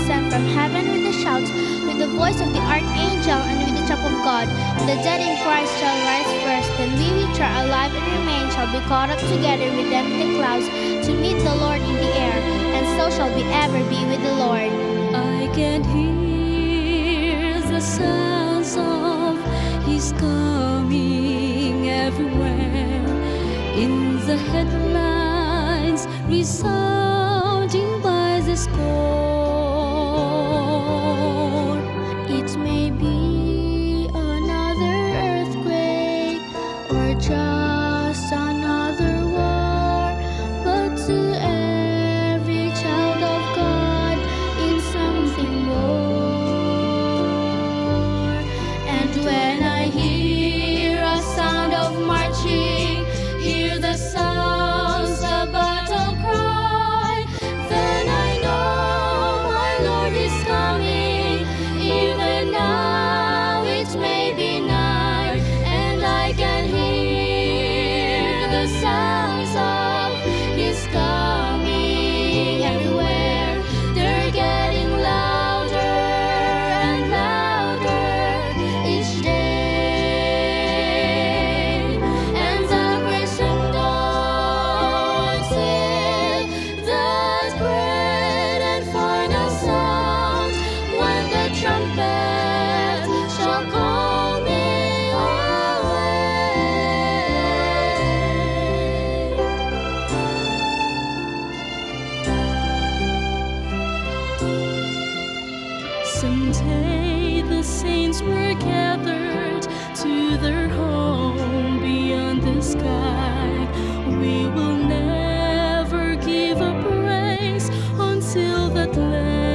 descend from heaven with the shouts, with the voice of the archangel, and with the trump of God. The dead in Christ shall rise first. Then we which are alive and remain shall be caught up together with them in the clouds to meet the Lord in the air, and so shall we ever be with the Lord. I can hear the sounds of His coming everywhere, in the headlines resounding by the score. It may be another earthquake or just another war, but to every child of God it's something more. And when I hear a sound of marching, hear the sounds of battle cry, then I know my Lord is coming. Even now it may be night, and I can hear the sounds of His coming everywhere. They're getting louder and louder each day, and the Christian dawns in that great and final sound, when the trumpet shall call me away. Someday the saints were gathered to their home beyond the sky. We will never give up praise until that land.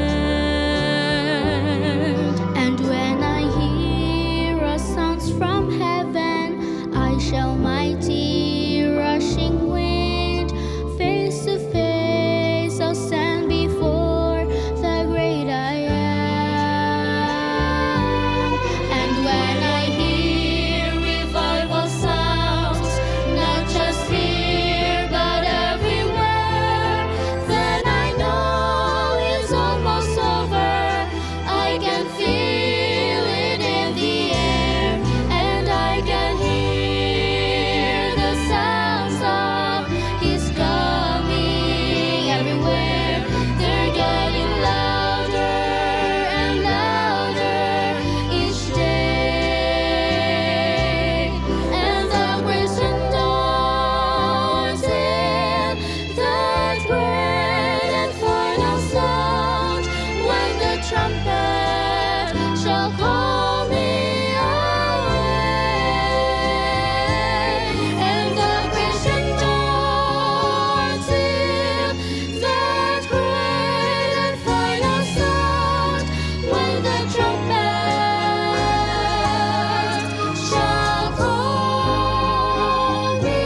And when I hear a sounds from heaven, I shall mighty rushing wind, face to face I'll stand before the great I am. And when I hear revival sounds, not just here but everywhere, then I know it's almost over. I can feel it in the air, and I can hear the sounds of His coming everywhere. They're getting louder and louder each day, and the Christian dawns in that great and final sound, when the trumpet shall call me away. And the Christian dawns in that great and final sound, when the trumpet shall call me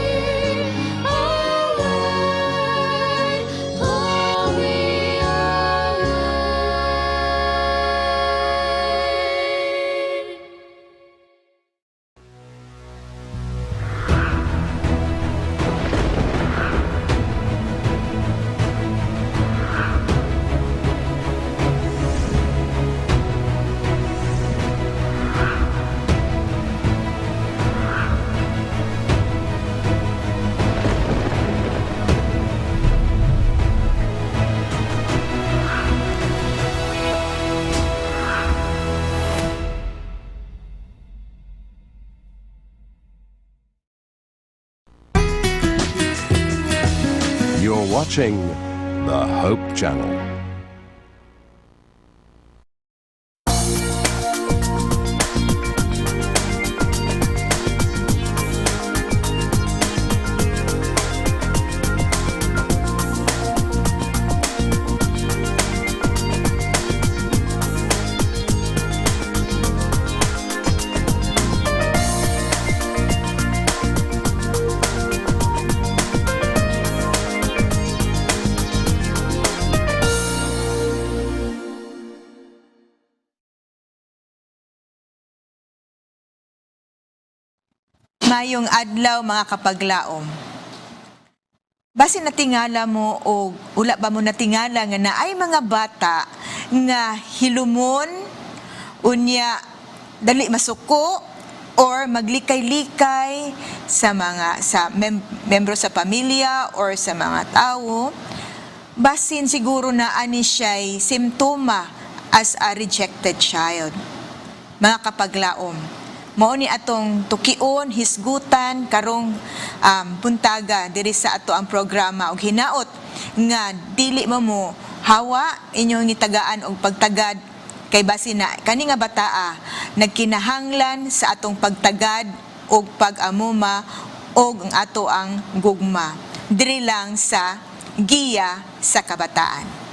away, call me away. You're watching the Hope Channel. Mayong adlaw mga kapaglaom. Basi natingala mo o ula ba mo natingala nga naay mga bata nga hilumon unya dali masuko or maglikay-likay sa mga membro sa pamilya or sa mga tao, basin siguro na ani siya'y simptoma as a rejected child. Mga kapaglaom, mao ni atong tukion, hisgutan karong buntaga diri sa ato ang programa og hinaot nga dili mo hawa inyong gitagaan og pagtagad kay basin na kani nga bataa nagkinahanglan sa atong pagtagad og pag-amuma og ang ato ang gugma diri lang sa Giya sa Kabataan.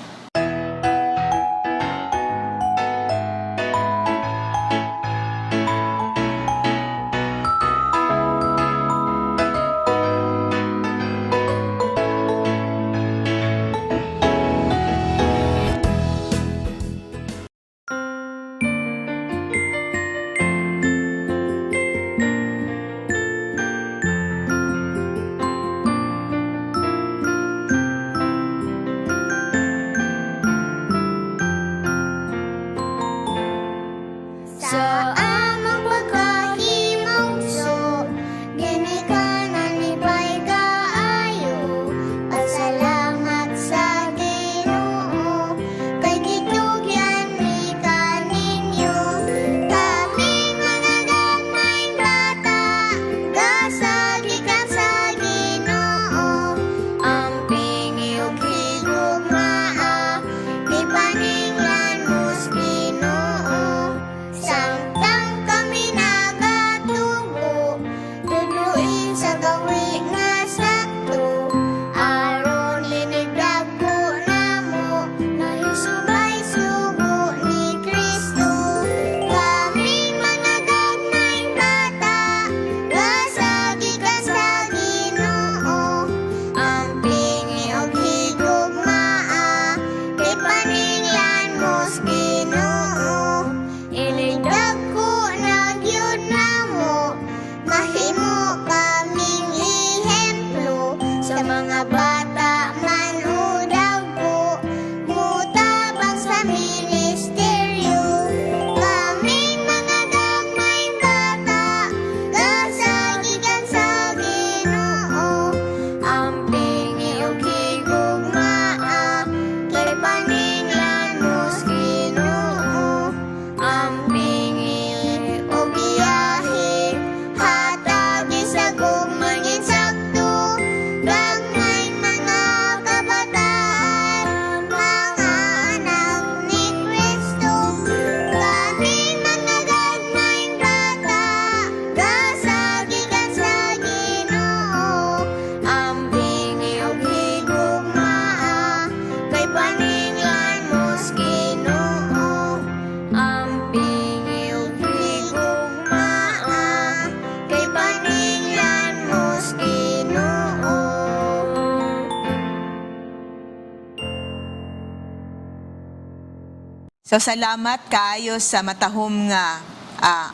So salamat kaayo sa matahom nga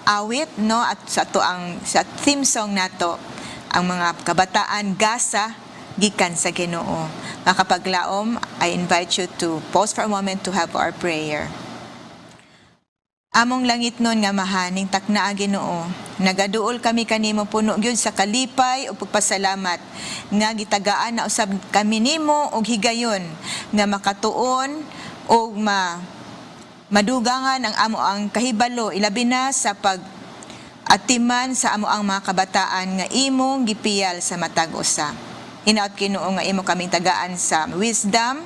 awit no at sa sa theme song nato ang mga kabataan gasa gikan sa Ginoo. Mga kapaglaom, I invite you to pause for a moment to have our prayer. Among langit nun nga mahaning taknaa Ginoo, nagaduol kami kanimo puno gyud sa kalipay ug pagpasalamat nga gitagaan na usab kami nimo og higayon nga makatuon og madugangan ang amo ang kahibalo ilabi na sa pag-atiman sa amo ang mga kabataan nga imong gipiyal sa matag usa. Hinaot Ginoo nga imo kaming tagaan sa wisdom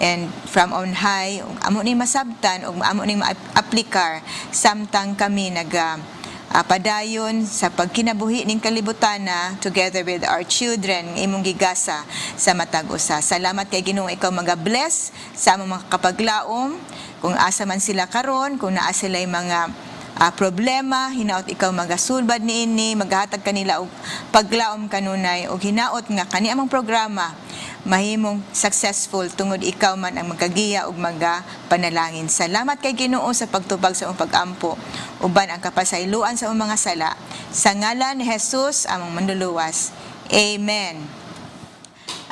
and from on high amo ni masabtan ug amo ni maaplikar samtang kami padayon sa pagkinabuhi ning kalibutana together with our children imong gigasa sa matag usa. Salamat kay Ginoo ikaw maga-bless sa among mga kapaglaom kung asa man sila karon, kung naa sila'y mga problema, hinaot ikaw magasulbad niini, maghatag kanila og paglaom kanunay og hinaot nga kani among programa mahimong successful tungod ikaw man ang magkagiya og panalangin. Salamat kay Ginoo sa pagtubag sa imong pag-ampo uban ang kapasayloan sa imong mga sala. Sa ngalan ni Jesus among manluluwas. Amen.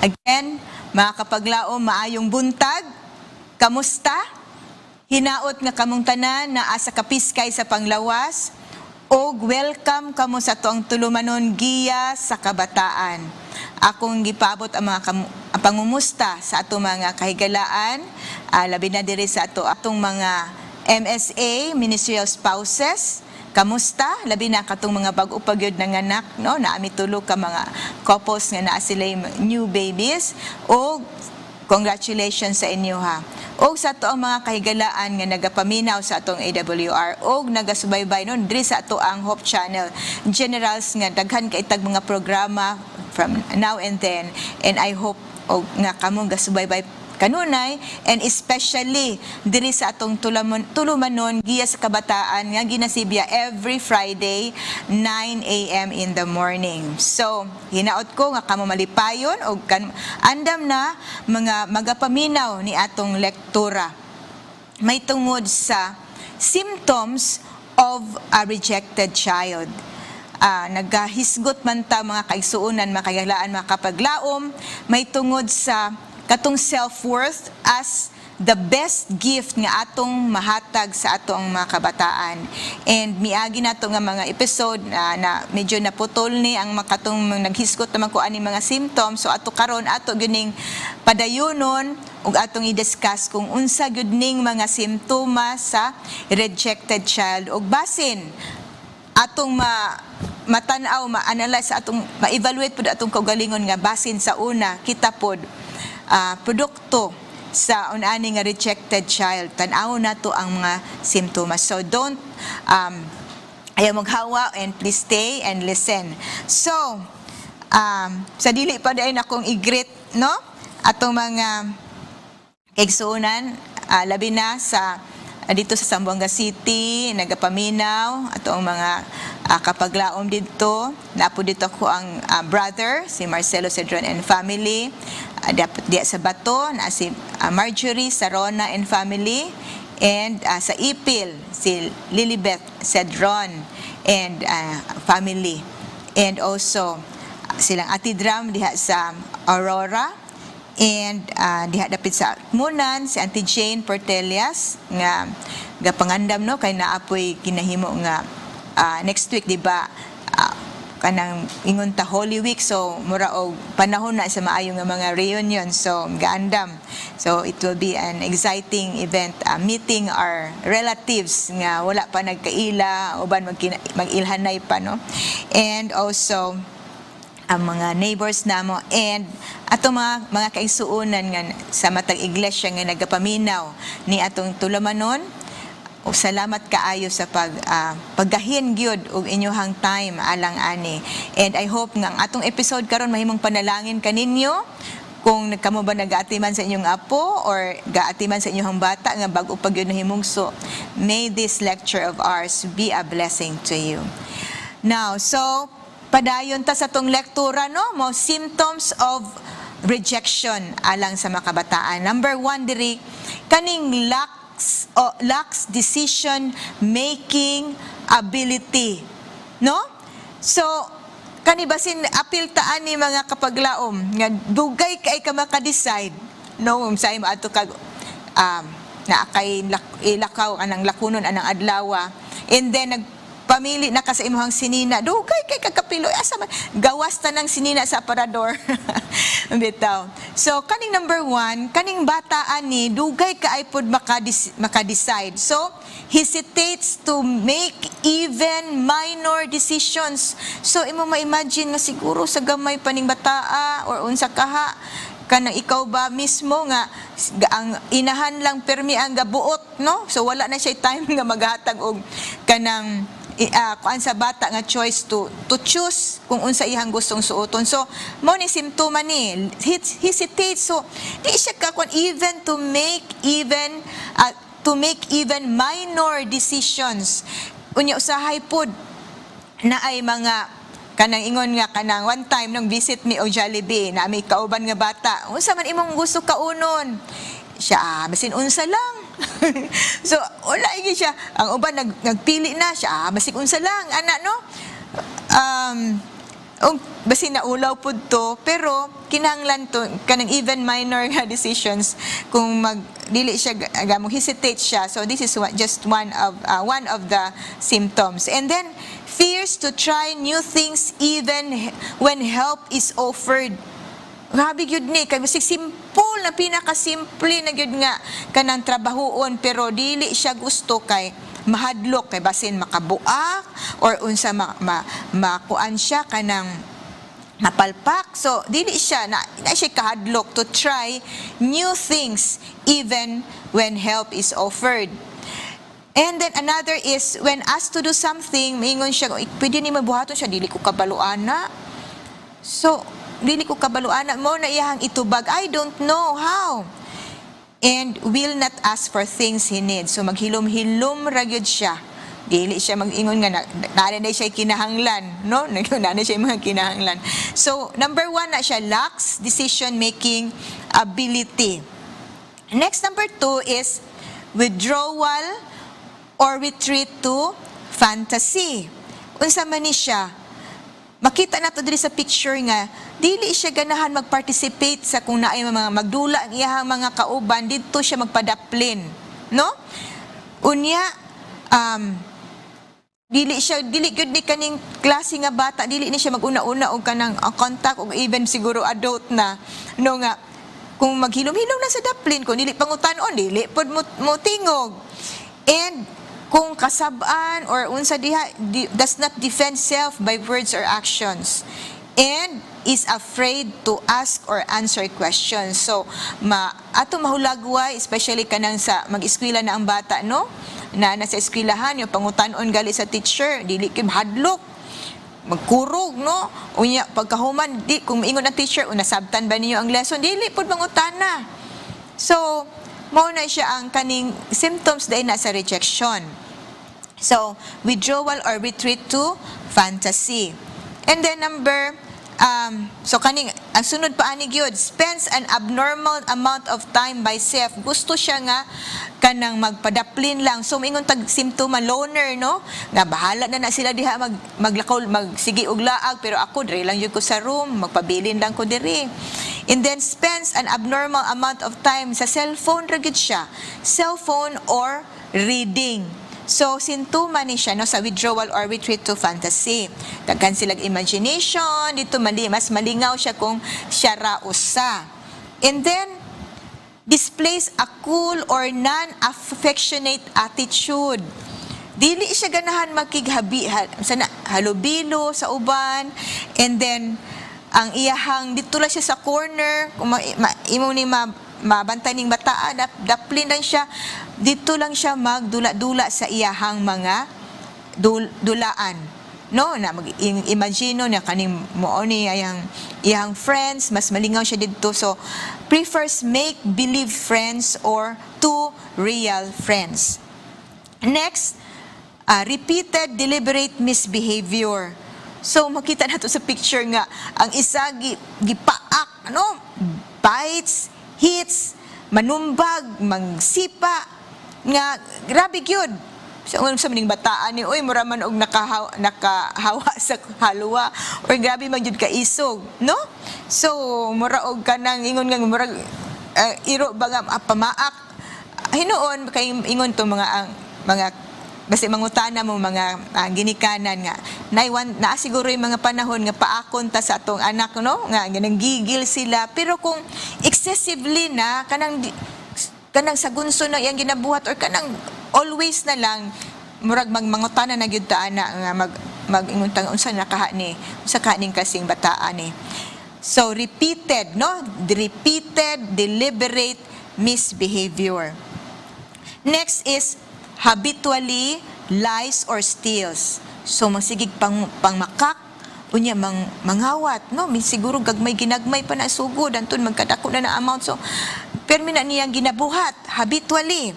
Again, mga kapaglaom, maayong buntag. Kamusta? Hinaot nga kamong tanan na asa kapiskay sa panglawas, og welcome kamo sa tuang tulumanon giya sa kabataan. Akong gipabot ang mga ang pangumusta sa atong mga kahigalaan, labi na diri sa atong mga MSA, Ministerial Spouses. Kamusta? Labi na katong mga bag-o pagyud ng anak, no? Naami tulo ka mga couples nga naa sila new babies. O congratulations sa inyo ha. O sa ato ang mga kahigalaan nga nagapaminaw sa atong AWR o nagasubaybay nun diri sa ato ang Hope Channel. Generals nga daghan kay tag mga programa from now and then, and I hope og nga kamong gasubaybay kanunay, and especially diri sa atong tulumanon giya sa kabataan nga ginasibya every Friday 9 a.m. in the morning. So hinaot ko nga kamo malipayon og andam na mga magapaminaw ni atong lektura may tungod sa symptoms of a rejected child. Nagahisgot man ta mga kaigsuonan, mga kahigalaan, mga kapaglaom, may tungod sa katong self-worth as the best gift nga atong mahatag sa atong mga kabataan. And miagi nato nga mga episode na medyo naputol ni ang makatong naghisgot naman ko ani mga symptoms. So ato karon ato gyuning padayunon ug atong i-discuss kung unsa gyud ning mga simptomas sa rejected child ug basin atong matanaw, ma-analyze, atong ma-evaluate pud atong kaugalingon nga basin sa una kita pod produkto sa unani nga rejected child. Tan-aw na to ang mga simptomas. So don't ayaw maghawa, and please stay and listen. So sa dili pa dayon akong i-greet, no, atong mga kaigsuonan, labi na sa dito sa Zamboanga City, nagapaminaw atong mga kapaglaom dito. Napo dito ko ang brother, si Marcelo Cedron and family. Diya sa Bato, na si Marjorie Sarona and family. And sa Ipil, si Lilibeth Cedron and family. And also, silang Ati Dram diha sa Aurora. And diha dapit sa Munan, si Auntie Jane Portelias nga gapangandam, no, kay naapoy kinahimo nga next week, di ba, kanang ingon ta Holy Week, so mura og panahon na sa maayo nga mga reunion, so gaandam. So it will be an exciting event, meeting our relatives nga wala pa nagkaila, uban mag-ilhanay pa, no, and also ang mga neighbors namo, and atong mga kaigsuonan nga sa matag iglesia nga nagapaminaw ni atong tulamanon. O salamat kaayo sa paggahin gyud og inyohang time alang ani. And I hope nga ang atong episode karon mahimong panalangin kaninyo kung kamo ba nagaatiman sa inyong apo or gaatiman sa inyong bata nga bag-o pa gyud nahimungso. May this lecture of ours be a blessing to you. Now, so padayon ta sa tong lektura, no, mo symptoms of rejection alang sa mga kabataan. Number 1 diri, kaning lacks decision making ability, no? So kani basin apil taan ni mga kapaglaom nga dugay kay ka maka-decide, no, unsay maato kag na kay ilakaw anang lakunon anang adlaw, and then pamili na ka sa imuhang sinina, dugay kay kakapiloy, asa man gawas ta ng sinina sa aparador. Bitaw. So kaning number 1, kaning bataan ni dugay kaay pod maka-decide. So hesitates to make even minor decisions. So imo ma-imagine nga siguro sa gamay paning bataa or unsa kaha kanang ikaw ba mismo nga ang inahan lang permi ang gabuot, no? So wala na siya time nga maghatag og kanang kuan sa bata nga choice to choose kung unsa iyang gustong suoton. So mo ni simptoma ni hesitate, so di siya ka kuan even to make even minor decisions. Unya usahay pod na ay mga kanang ingon nga kanang one time nung visit me o Jollibee na may kauban nga bata, unsa man imong gusto kaunon, siya basin unsa lang. So wala gyud siya, ang uban nagpili na siya, basig unsa lang ana, no, Basi naulaw po to, pero kinahanglan to kanang even minor nga decisions kung dili siya mo hesitate siya. So this is just one of the symptoms. And then fears to try new things even when help is offered. Grabe gyud ni kay basig simple na pinakasimple na gyud nga kanang trabahoon, pero dili siya gusto kay mahadlok kay basin makabuak or unsa makuan siya kanang mapalpak. So dili siya na siya kahadlok to try new things even when help is offered. And then another is when asked to do something, maingon siya, pwede ni mabuhaton siya, dili ko kabaluana. So dili ko kabaluana mo na iyahang itubag, I don't know how. And will not ask for things he needs. So maghilom-hilom ra gyud siya. Dili siya mag-ingon nga na siya kinahanglan, no? Na siya mga kinahanglan. So number 1 na siya, lacks decision-making ability. Next, number 2 is withdrawal or retreat to fantasy. Unsa man ni siya? Makita na to diri sa picture nga, dili siya ganahan mag-participate sa kung naay mga magdula ang iyahang mga kauban, dito siya magpadaplin, no? Unya, dili gyud ni kaning klase nga bata, dili ni siya maguna-una og kanang contact, o even siguro adult na, no nga, kung maghilom-hilom na sa daplin, kung dili pangutan-on, dili pod mo tingog. And kung kasab-an or unsa diha, does not defend self by words or actions, and is afraid to ask or answer questions. So ato mahulagway, especially kanang sa mag-eskwela na ang bata, no, na nasa eskwelahan yung pangutan-on gali sa teacher, dili kay mahadlok, magkurog, no, unya pagkahuman kung maingon ang teacher, nasabtan ba ninyo ang lesson, dili pod mangutana. So mao na siya ang kaning symptoms dahil nasa rejection. So, withdrawal or retreat to fantasy. And then so kaning ang sunod pa ani gyud, spends an abnormal amount of time by self. Gusto siya nga kanang magpadaplin lang. So mingon tag simptoma loner, no? Nga bahala na sila diha maglakaw magsigi og laag, pero ako diri lang jud ko sa room, magpabilin lang ko diri. And then spends an abnormal amount of time sa cellphone ra gyud siya. Cellphone or reading. So, sintuma ni siya, no, sa withdrawal or retreat to fantasy. Daghan silang imagination, dito mas malingaw siya kung siya ra usa. And then, displays a cool or non-affectionate attitude. Dili siya ganahan makighabi, halubilo sa uban, and then, ang iyahang, dito lang siya sa corner, kung imo ni mabantay ning bataan, daplin lang siya, dito lang siya magdula-dula sa iyahang mga dulaan, no, na imagino na kaning mo ni iyang friends, mas malingaw siya dito. So prefers make believe friends or to real friends. Next, repeated deliberate misbehavior. So makita nato sa picture nga ang isa gipaak, no, bites, hits, manumbag, magsipa, nga grabe gyud. So sa maning bataan ni, oy mura man og nakahawa sa halwa, or grabe man gyud ka isog, no? So mura og kanang ingon nga mura iro ba nga pamaak. Hinuon kay ingon to mga basta mangutana mo mga ginikanan nga na siguro yung mga panahon nga paakon ta sa atong anak, no, nga gigil sila, pero kung excessively na kanang sa gunso na iyang ginabuhat or kanang always na lang murag mangutana na gyud ta ana nga mag-ingon ta unsa nakaha ni sa kaning kasing bataan ni. So repeated deliberate misbehavior. Next is habitually lies or steals. So masigig pangmakak, unya manghawat, no, siguro gagmay ginagmay pa na sugod anton magkadako na na amount. So permina niyang ginabuhat habitually.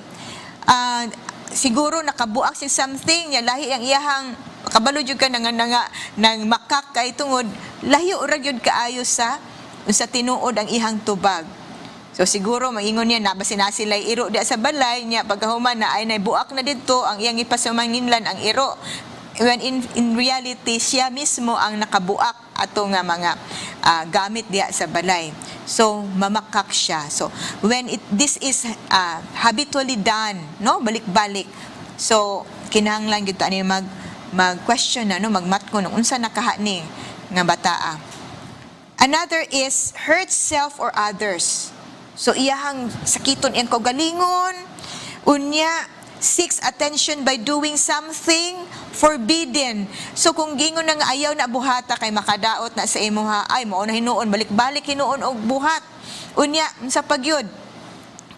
Siguro nakabuak si something, lahi ang iyahang kabalo jud ka nang makak kay tungod lahi ura gyud kaayo sa tinuod ang ihang tubag. So siguro maingon niya na basin na sila iro di sa balay niya pagkahuman na ay buak na didto ang iyang ipasumanginlan ang iro. when in reality siya mismo ang nakabuak ato nga mga gamit diya sa balay. So mamakak siya. So when this is habitually done, no, balik-balik, so kinahanglan gyud ani mag-question na, no, magmatko no unsa nakaha ni nga bataa. Another is hurt self or others. So iyahang sakiton iyang kaugalingon, unya seeks attention by doing something forbidden. So kung gingon na nga ayaw na buhata kay makadaot na sa imuha, ay mao na hinuon, balik-balik hinuon og buhat. Unya sa pagyud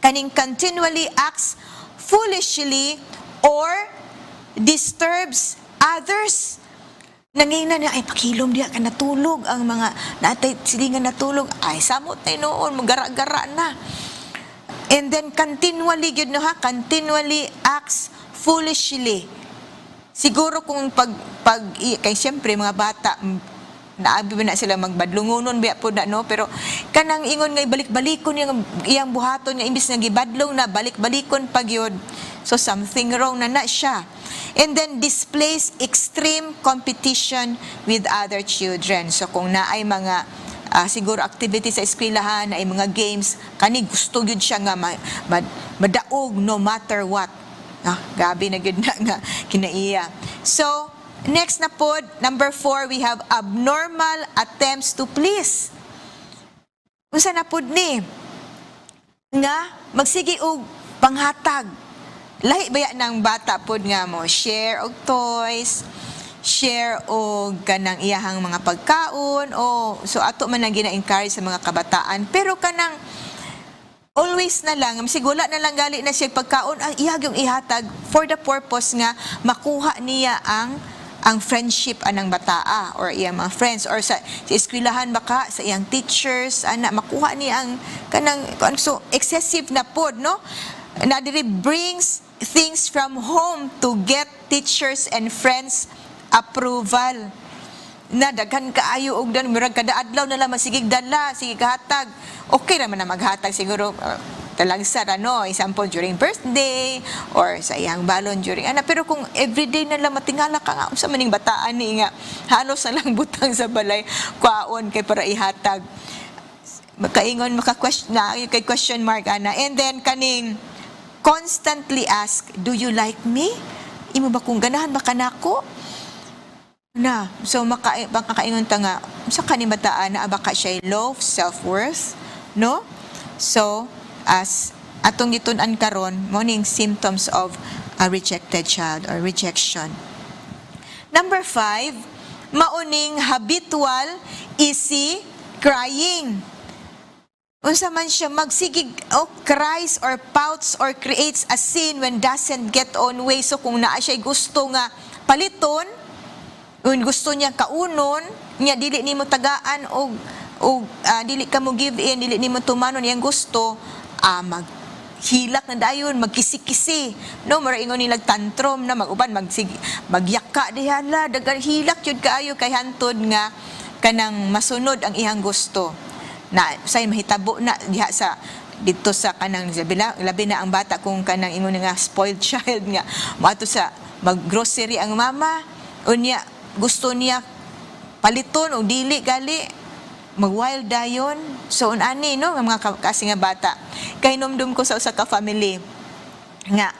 kaning continually acts foolishly or disturbs others. Nangina na ay pakilom diha ka natulog ang mga natay silingan natulog, ay samot na hinuon, magara-gara na. And then continually yun, no, continually acts foolishly. Siguro kung kay siyempre mga bata, naabi na sila magbadlungonon biya po na, no, pero kanang ingon nga balik-balikon yung iyang buhaton nga imbis nga gibadlong na balik-balikon pag yun. So something wrong na siya. And then displays extreme competition with other children. So kung naay mga siguro activity sa eskwelahan, ay mga games, kani gusto yun siya nga madaog no matter what. Gabi na yun na nga kinaiya. So, next na po, number 4, we have abnormal attempts to please. Unsa na po ni? Nga, magsigi og panghatag. Lahi baya ng bata po nga mo, share og toys, share o kanang iyahang mga pagkaon o so ato man ang gina-encourage sa mga kabataan, pero kanang always na lang sigula na lang gali na siya pagkaon ang iyag yung ihatag for the purpose nga makuha niya ang friendship anang bataa or iyang mga friends or sa eskwelahan baka sa iyang teachers ana makuha niya ang kanang so excessive na pod, no, na diri brings things from home to get teachers and friends approval. Na daghan kaayo og dan murag kada adlaw na lang masigig dala, sige kahatag. Okay naman na maghatag siguro talagsa ano, example during birthday or sa iyang balon during pero kung everyday na lang matingala ka nga unsa maning bataan ni nga halos na lang butang sa balay kwaon kay para ihatag. Makaingon maka-question na kay question mark ana. And then kaning constantly ask, do you like me? Imo ba kung ganahan ba kanako? Na, so makakaingon ta nga sa kanibataan na baka siya low self-worth, no? So, as atong gitun-an karon, morning symptoms of a rejected child or rejection. Number 5, mauning habitual easy crying. Unsa man siya magsigig o cries or pouts or creates a scene when doesn't get on way. So kung naa siya gusto nga paliton, kung gusto niya kaunon, niya dili nimo tagaan o dili ka mo give in, dili nimo tumanon yang gusto, maghilak na dayon, magkisi-kisi, no, maraingon nilag tantrum na maguban magyaka dihala, dagan hilak jud kaayo kay hantod nga kanang masunod ang ihang gusto. Na say mahitabo na diha sa dito sa kanang labi na ang bata kung kanang ingon nga spoiled child nga moadto sa maggrocery ang mama, unya gusto niya paliton o dili gali mag-wild dayon. So unani, no, mga kasi nga bata kay numdum ko sa usa ka family nga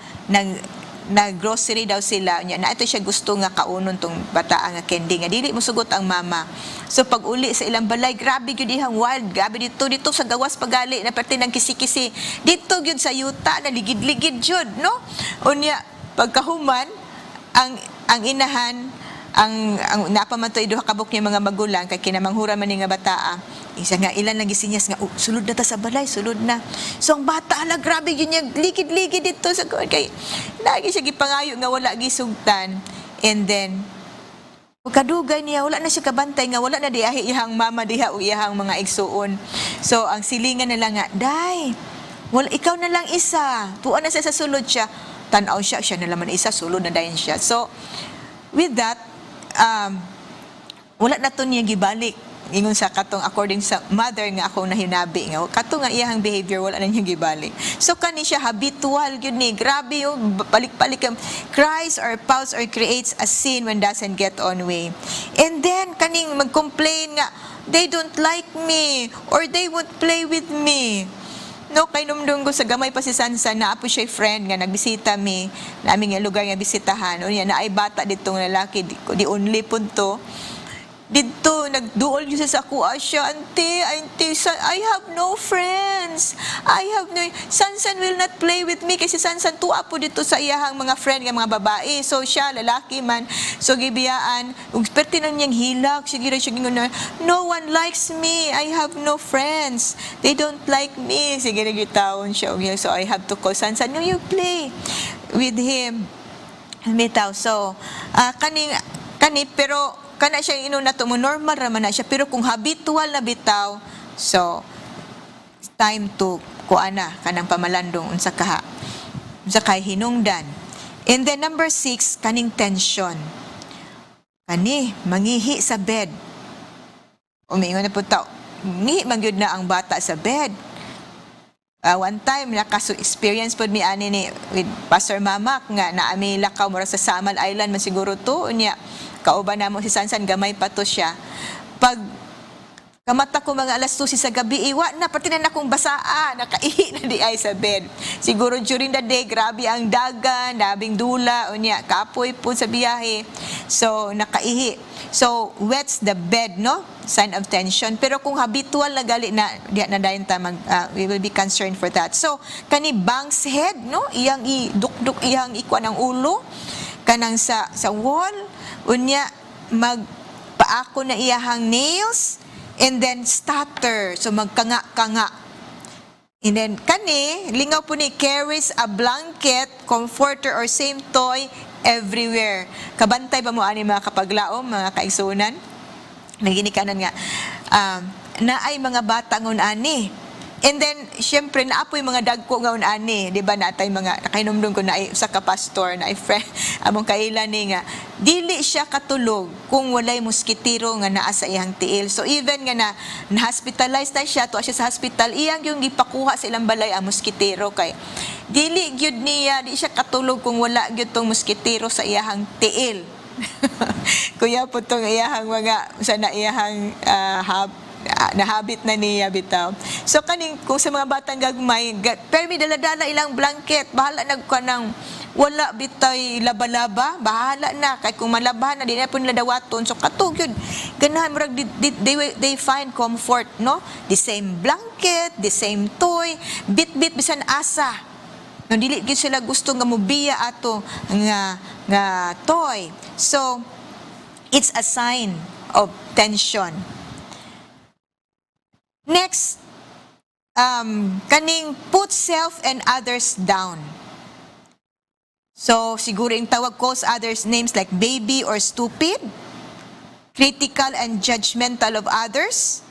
nag-grocery daw sila nya na ito siya gusto nga kaunon tong bata nga candy nga dili mosugot ang mama. So pag uli sa ilang balay, grabe gyud ihang wild, grabe dito sa gawas pagali na perti ng kisi-kisi dito gyud sa yuta na ligid-ligid jud, no, unya pagkahuman ang inahan ang napamatoy duha kabuk niya mga magulang kay kinamanghura man ni nga bataa isa nga ilan lagi sinyas nga sulod na ta sa balay, sulod na. So ang bata ala grabe gyud niya ligid-ligid dito sa kay lagi siya gipangayo nga wala gisugtan. And then pagkadugay niya wala na siya kabantay nga wala na diahi ihang mama diha o ihang mga igsuon. So ang silingan na lang nga, day wala ikaw na lang isa, tuon na siya sa sulod siya, tan-aw siya na laman isa, sulod na dayon siya. So with that wala na to niya gibalik ingon sa katong according sa mother nga akong nahinabi nga katong nga iyang behavior wala na niyang gibalik. So kani siya habitual gyud ni, grabe yung balik-balik cries or pouts or creates a scene when doesn't get on way. And then kaning mag-complain nga they don't like me or they won't play with me. No, kay numdum ko sa gamay pa si Sansan na apo siya friend nga nagbisita mi namin nga lugar nga bisitahan. Unya na ay bata ditong lalaki di only punto. Dito nagduol gyud sa ako siya, auntie, I have no friends. I have no Sansan will not play with me kasi Sansan tuwa po dito sa iyahang mga friend nga mga babae. So siya lalaki man. So gibiyaan ug perti nang niyang hilak sige ra siya gingon na no one likes me. I have no friends. They don't like me. Sige ra gitawon siya. So I have to call Sansan, no, you play with him. Bitaw. So kani pero kana siya inuna to mo normal ra man na siya pero kung habitual na bitaw so time to kuana kanang pamalandong unsa kay hinungdan. And then number 6 kaning tension, kani mangihi sa bed. Umingon na pud taw ngihi man gyud na ang bata sa bed. One time experience pod mi ani ni with Pastor Mamak nga naami lakaw mura sa Samal Island man siguro to unya kauban namo si Sansan gamay pa to siya. Pag kamata ko mga alas 12 sa gabi iwa na pati na akong basaa nakaihi na di ay sa bed. Siguro during the day grabe ang dagan, dabing dula unya kapoy po sa biyahe. So nakaihi. So wets the bed, no? Sign of tension. Pero kung habitual na gali na diya na dayon ta we will be concerned for that. So kani bang's head, no? Iyang idukduk iyang ikwa ng ulo kanang sa wall unya magpaako na iyahang nails and then stutter so magkanga-kanga. And then kani lingaw po ni carries a blanket, comforter or same toy everywhere. Kabantay ba mo ani mga kapaglaom, mga kaigsunan? Naginikanan nga na ay mga bata ngon ani. And then syempre naapoy mga dagko ngon ani, di ba natay mga nakainumdum ko na ay usa ka pastor na ay friend among kailan ni nga dili siya katulog kung walay moskitero nga naa sa iyang tiil. So even nga na hospitalized na siya to siya sa hospital iyang yung gipakuha sa ilang balay ang moskitero kay dili gyud niya di siya katulog kung wala gyud tong moskitero sa iyang tiil. Kuya po tong iyahang mga sa na iyahang nahabit na niya bitaw. So kaning kung sa mga batang gagmay pero may dala-dala ilang blanket bahala nagka ng wala bitay laba-laba bahala na kay kung malabahan na di na po nila dawaton so katog yun ganahan murag they find comfort, no? The same blanket, the same toy, bit bisan asa no dili gyud sila gusto nga mobiya ato nga toy. So it's a sign of tension. Next, kaning put self and others down. So, siguro yung tawag calls others names like baby or stupid, critical and judgmental of others,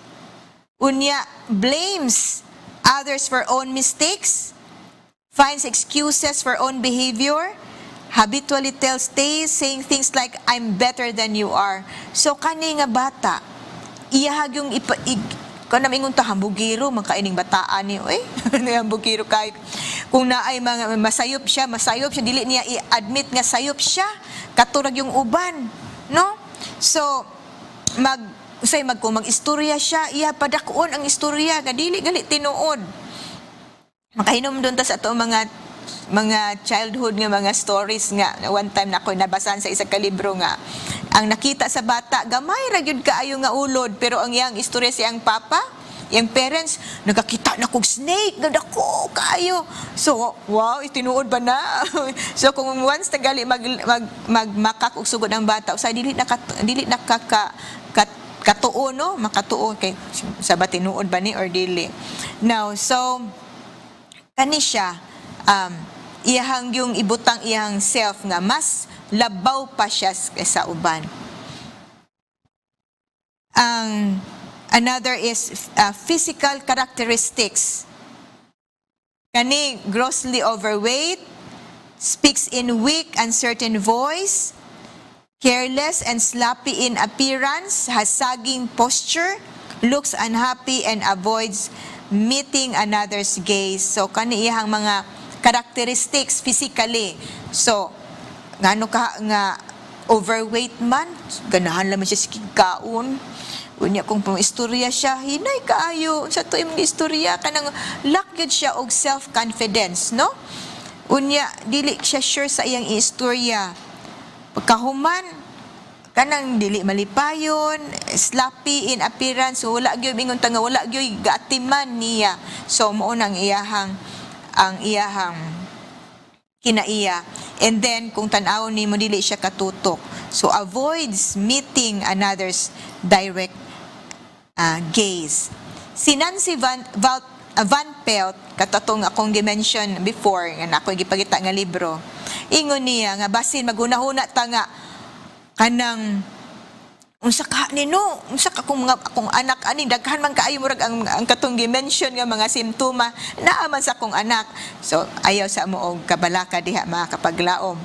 unya, blames others for own mistakes, finds excuses for own behavior, habitually tells tales, saying things like, I'm better than you are. So, kani nga bata, iyahag yung kung namingon ta hambugiro makaining bataan ni oy hambugiro kay kung naay mga masayop siya dili niya i-admit nga sayop siya katurag yung uban, no? So kung mag-istorya siya iya padakon ang istorya nga dili gali tinuod makahinom doon ta sa ato mga childhood nga mga stories nga one time na ako nabasahan sa isa ka libro nga ang nakita sa bata gamay ra gyud kaayo nga ulod pero ang iyang istorya siyang papa iyang parents nagakita na kog snake nga dako kaayo so wow itinuod ba na so kung once tagali magmakak og sugod ang bata usa dili katuo, no? Makatuo kay sa ba tinuod ba ni or dili now so kani siya iyahang yung ibutang iyang self nga mas labaw pa siya sa uban. Another is physical characteristics. Kani grossly overweight, speaks in weak, uncertain voice, careless and sloppy in appearance, has sagging posture, looks unhappy, and avoids meeting another's gaze. So, kaniyahang mga characteristics physically. So, ngano ka nga overweight man, ganahan naman siya sa kikaon. Unya kung istorya siya, hinay kaayo sa tuim nga istorya kanang lack gyud siya og self-confidence, no? Unya dili siya sure sa iyang istorya. Pagkahuman kanang dili malipayon, sloppy in appearance, wala gyud ingon tanga wala gyud gaatiman niya. So mao nang iyahang kinaiya. And then kung tan-awon nimo dili siya katutok. So avoids meeting another's direct gaze. Si Nancy Van Pelt, katatong akong gi-mention before, nga ako gipakita nga libro, ingon niya nga basin maghunahuna ta nga kanang unsa ka nino, unsa ka akong anak ani daghan man kaayo murag ang katong gi-mention nga mga simptoma naa man sa akong anak. So ayaw sa mo og kabalaka diha mga kapaglaom.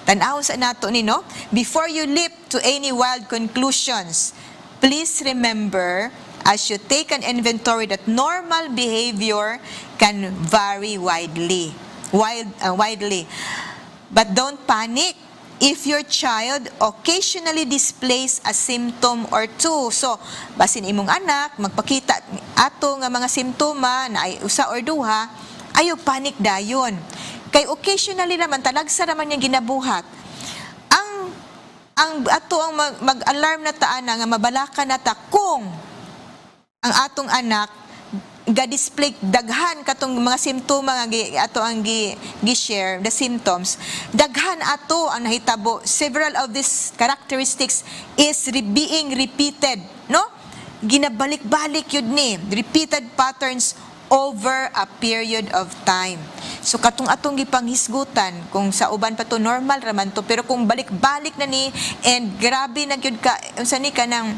Tan-aw sa nato ni no, before you leap to any wild conclusions, please remember as you take an inventory that normal behavior can vary widely. But don't panic if your child occasionally displays a symptom or two. So, basin imong anak, magpakita ato nga mga simptoma na ay usa or duha, ayaw panic dayon. Kay occasionally naman, talagsa naman niya ginabuhat. Ang ato ang mag-alarm na taana nga mabalaka na ta kung ang atong anak ga-display daghan katong mga simptoma nga ato ang gi-share, the symptoms, daghan ato ang nahitabo. Several of these characteristics is being repeated, no? Ginabalik-balik yun ni, repeated patterns over a period of time. So katong atong gipanghisgutan kung sa uban pa to normal raman to, pero kung balik-balik na ni and grabe na gyud ka unsa ni kanang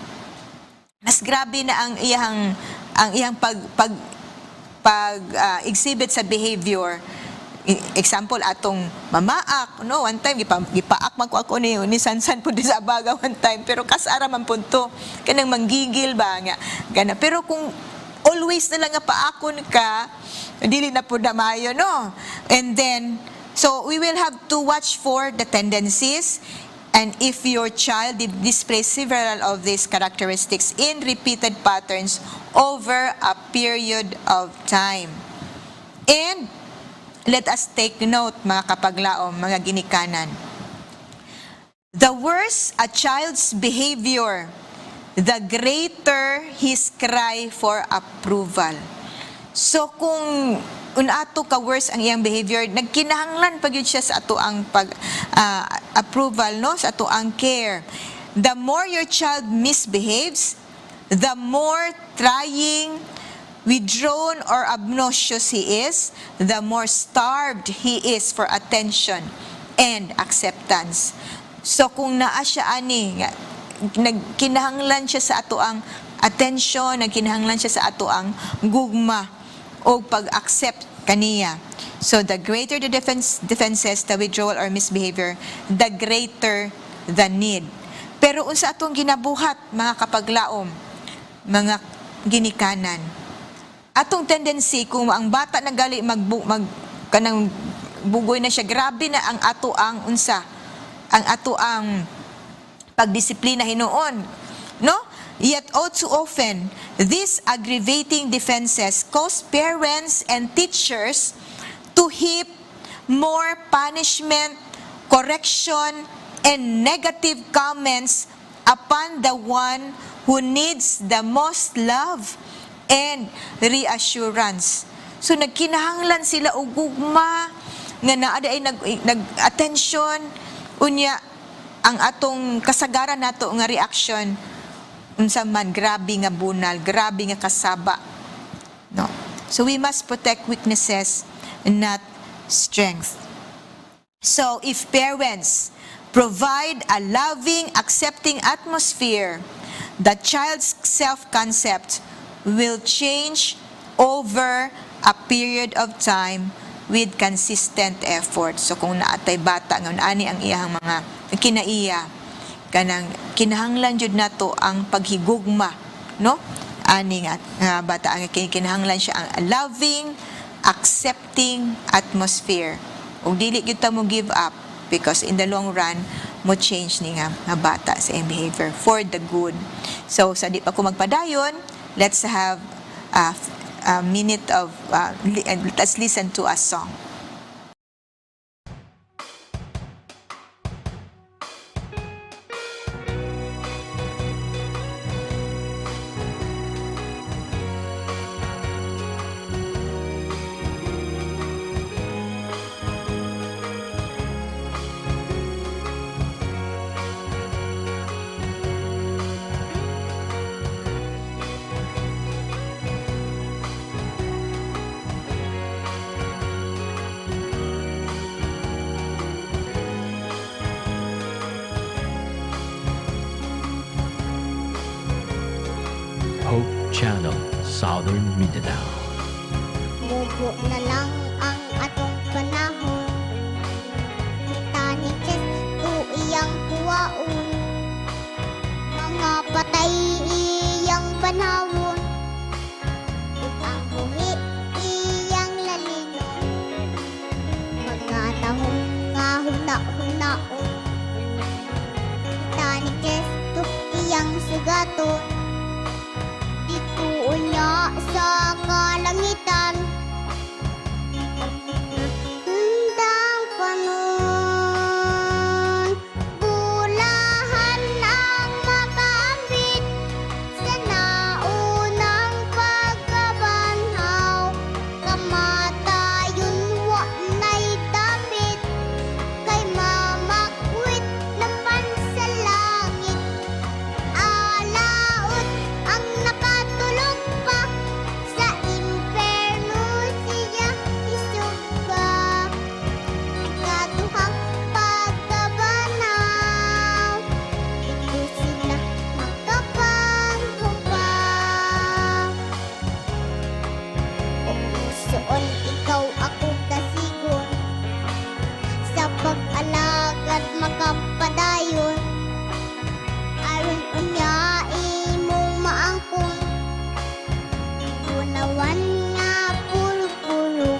mas grabe na ang iyang exhibit sa behavior. Example atong mamaak, no, one time gipaak man ko ako ni Sansan pud sa baga one time, pero kasara man punto kanang manggigil ba nga gana. Pero kung always na lang nga paakon ka, dili na pud na maayo, no. And then so we will have to watch for the tendencies. And if your child displays several of these characteristics in repeated patterns over a period of time. And let us take note, mga kapaglaom, mga ginikanan. The worse a child's behavior, the greater his cry for approval. So kung unato ka worse ang iyang behavior, nagkinahanglan pag yun siya sa ato ang approval, no, sa ato ang care. The more your child misbehaves, the more trying, withdrawn, or obnoxious he is, the more starved he is for attention and acceptance. So kung naa siya ani, nagkinahanglan siya sa ato ang attention, nagkinahanglan siya sa ato ang gugma o pag-accept kaniya. So the greater the defenses, the withdrawal or misbehavior, the greater the need. Pero unsa atong ginabuhat, mga kapaglaom, mga ginikanan, atong tendency kung ang bata nagali kanang bugoy na siya, grabe na ang ato ang pagdisiplina hinuon, no? Yet all too often, these aggravating defenses cause parents and teachers to heap more punishment, correction, and negative comments upon the one who needs the most love and reassurance. So nagkinahanglan sila og gugma nga naa ay nag-attention unya ang atong kasagaran nato nga reaction unsa man grabe nga bunal, grabe nga kasaba. No. So we must protect weaknesses and not strength. So if parents provide a loving, accepting atmosphere, the child's self-concept will change over a period of time with consistent effort. So kung naatay bata nga ani ang iyang mga kinaiya, kanang kinahanglan jud nato ang paghigugma, no? Ani nga bata ang kinahanglan siya ang loving, accepting atmosphere. Ug dili gyud ta mo give up because in the long run mo change ni nga bata sa iyang behavior for the good. So sa di pa ko magpadayon, let's have a minute of let's listen to a song. Hope Channel, Southern Mindanao. Mubo na lang ang atong panahon. Kita ni Diyos iyang kuwaon. Mga patay iyang banhawon. Ug ang buhi iyang lalinon. Mga tahong nga huna-hunaon. Kita ni Diyos iyang sugaton. Unya sa kalangitan Undang panon Bulahan ang makaambit Sa naunang pagkabanhaw Kamatayon wa na'y damit Kay mamakwit naman sa langit Alaot ang nakatulog pa sa imperno siya isugba. Kaduhang pagkabanaw, ito sila makapanghubaw. O pusoon ikaw ako kasigon, sa pag-alagad makapadayon. Aron unya imong maangkon Unawan nga puro-puro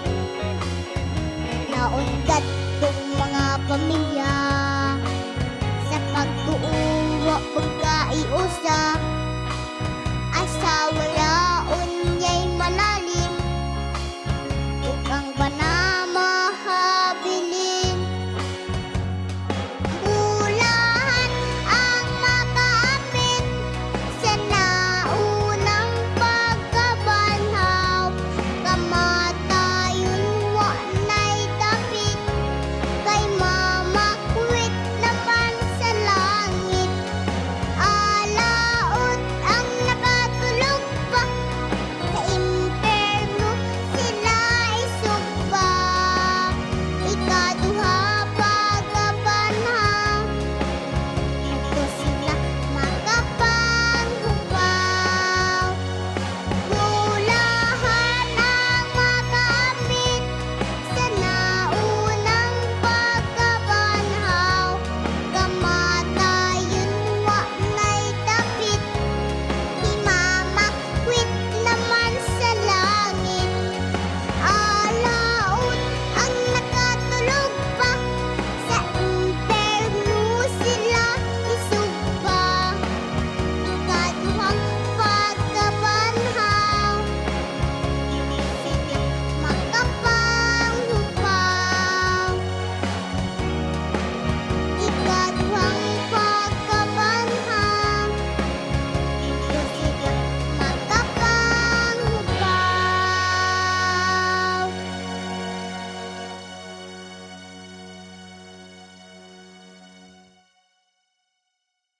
Naundat tong mga pamilya Sa pagtuuwa pagkaiusa Asawa unya'y malalim Ug ang banamahabilin Bulahan ang makaapit sa naunang pagkabanhaw Kamatayon wa na'y dapit Kay mamakwit naman sa langit Alaot ang nakatulog pa Sa imperno sila isugba Ikaduha pagkabanhaw Ito sila makapanghubaw Bulahan ang makaambit Sa naunang pagkabanhaw Kamatayon wa na'y dapit Imamakwit naman sa langit Alaot ang nakatulog pa Sa imperno sila isugba Ikaduhang pagkabanhaw Sila makapanghubaw Ikaduhang pagkabanhaw Ito sila makapanghubaw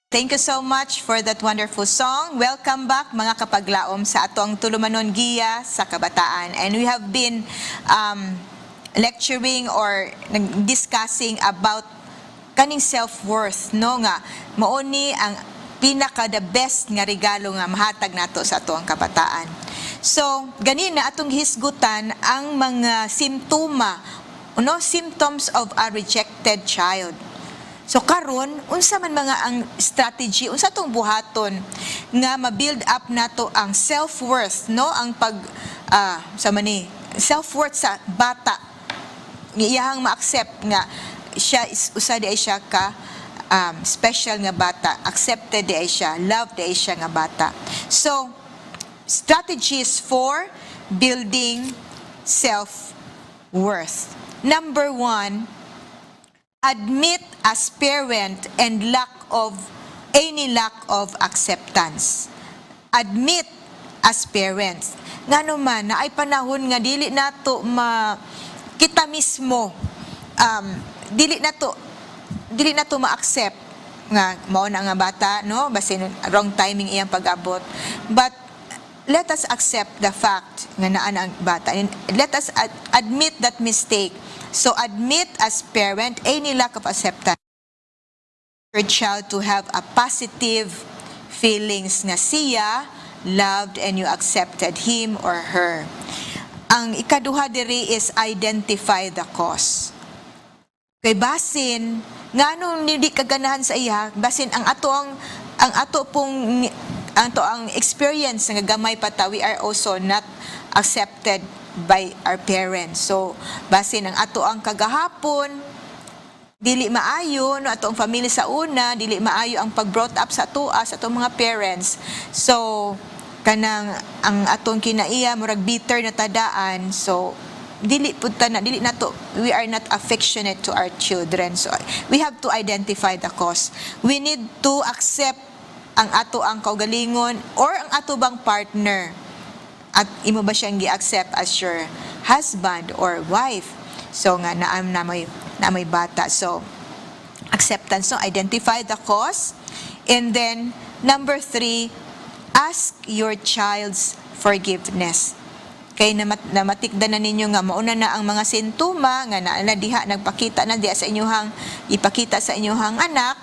Thank you so much for that wonderful song. Welcome back mga kapaglaom sa atong tulumanon giya sa kabataan. And we have been lecturing or discussing about kaning self-worth, no nga mao ni ang pinaka the best nga regalo nga mahatag nato sa atong kabataan. So ganina atong hisgutan ang mga symptoms of a rejected child. So karon unsa man mga ang strategy, unsa tong buhaton nga ma-build up nato ang self-worth, no? Ang pag sa mani self-worth sa bata. Iyahang ma-accept nga siya usa di ay siya ka special nga bata, accepted di ay siya, loved di ay siya nga bata. So strategies for building self-worth. Number 1, admit as parent and any lack of acceptance. Admit as parents. Ngano man na ay panahon nga dili nato kita mismo dili nato ma-accept nga mao na nga bata, no, basin wrong timing iyang pag-abot, but let us accept the fact nga naa ang bata and let us admit that mistake. So admit as parent any lack of acceptance your child to have a positive feelings nga siya loved and you accepted him or her. Ang ikaduha diri is identify the cause. Kay basin nganong hindi kaganahan sa iya, basin ang experience nga gamay pa ta, we are also not accepted by our parents. So basin ang ato ang kagahapon dili maayo, no, ato ang family sa una dili maayo ang pag-brought up sa atong mga parents. So kanang ang atong kinaiya murag bitter na tadaan, so dili nato, we are not affectionate to our children. So we have to identify the cause. We need to accept ang ato ang kaugalingon or ang ato bang partner, at imo ba siyang gi-accept as your husband or wife. So nga na may bata, so acceptance. So identify the cause. And then number 3, ask your child's forgiveness. Kay namatikdan na ninyo nga mauna na ang mga sintoma nga na diha nagpakita na diha sa ipakita sa inyong anak.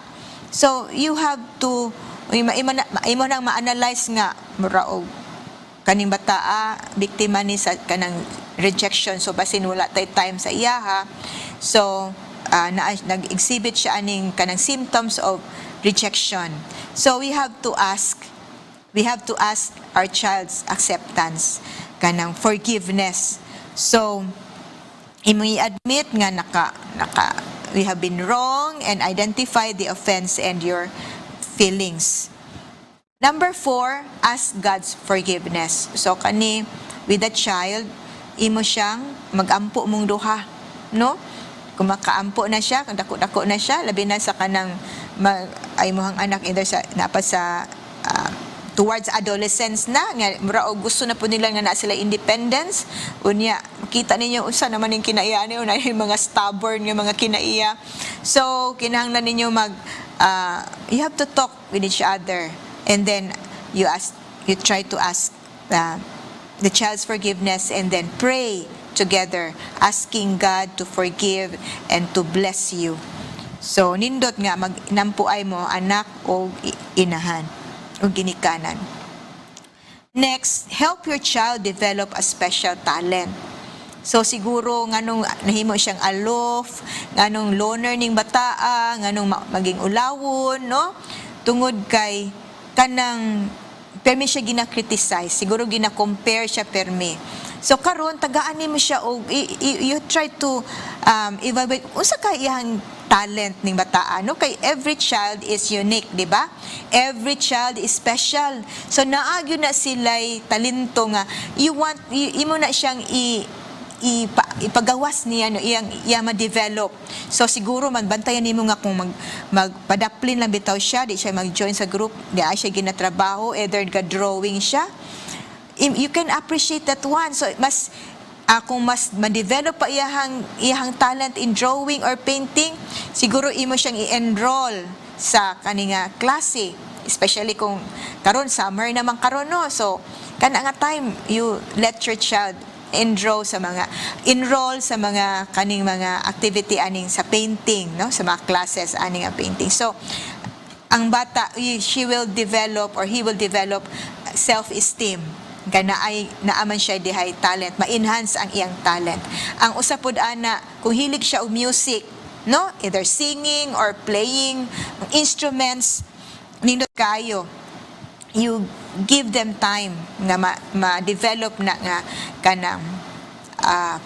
So you have to imo nang ma-analyze nga muraog kaning bata biktima ni sa kanang rejection, so basin wala tay time sa iyaha, so nag-exhibit siya aning kanang symptoms of rejection. So we have to ask our child's acceptance, kanang forgiveness. So imo i-admit nga we have been wrong and identify the offense and your feelings. Number 4, ask God's forgiveness. So kani with the child, imo siyang magampo mong duha, no? Kung makaampo na siya, kung dako-dako na siya, labi na sa kanang ay mohang anak either sa towards adolescence na nga mura og gusto na po nila nga na sila independence, unya makita ninyo usa naman ning kinaiya ni una yung mga stubborn nga mga kinaiya. So kinahanglan ninyo you have to talk with each other, and then you try to ask the child's forgiveness, and then pray together asking God to forgive and to bless you. So nindot nga nampuay mo anak o inahan o ginikanan. Next, help your child develop a special talent. So siguro nganong nahimo siyang alof, nganong loner ning bataa, nganong maging ulawon, no? Tungod kay kanang permi siya gina-criticize, siguro gina-compare siya permi. So karon tagaan nimo siya og you try to evaluate unsa kay iyang talent ning bataa, no? Kay every child is unique, di ba? Every child is special. So naagyo na sila'y talento nga imo na siyang ipagawas niya, no, iyang ma-develop. So siguro bantayan nimo nga kung magpadaplin lang bitaw siya, di siya mag-join sa group, di siya ginatrabaho, either ga-drawing siya, you can appreciate that one. So kung mas ma-develop pa iyahang talent in drawing or painting, siguro imo siyang i-enroll sa kaninga klase, especially kung karon summer naman karon, no? So kana nga time you let your child enroll sa mga kaning mga activity aning sa painting, no, sa mga classes aning nga painting. So ang bata, he will develop self-esteem kana ay naaman siya dihay talent, ma-enhance ang iyang talent. Ang usapod ana kung hilig siya og music, no? Either singing or playing instruments, nindot kayo. You give them time nga ma-develop na nga kanang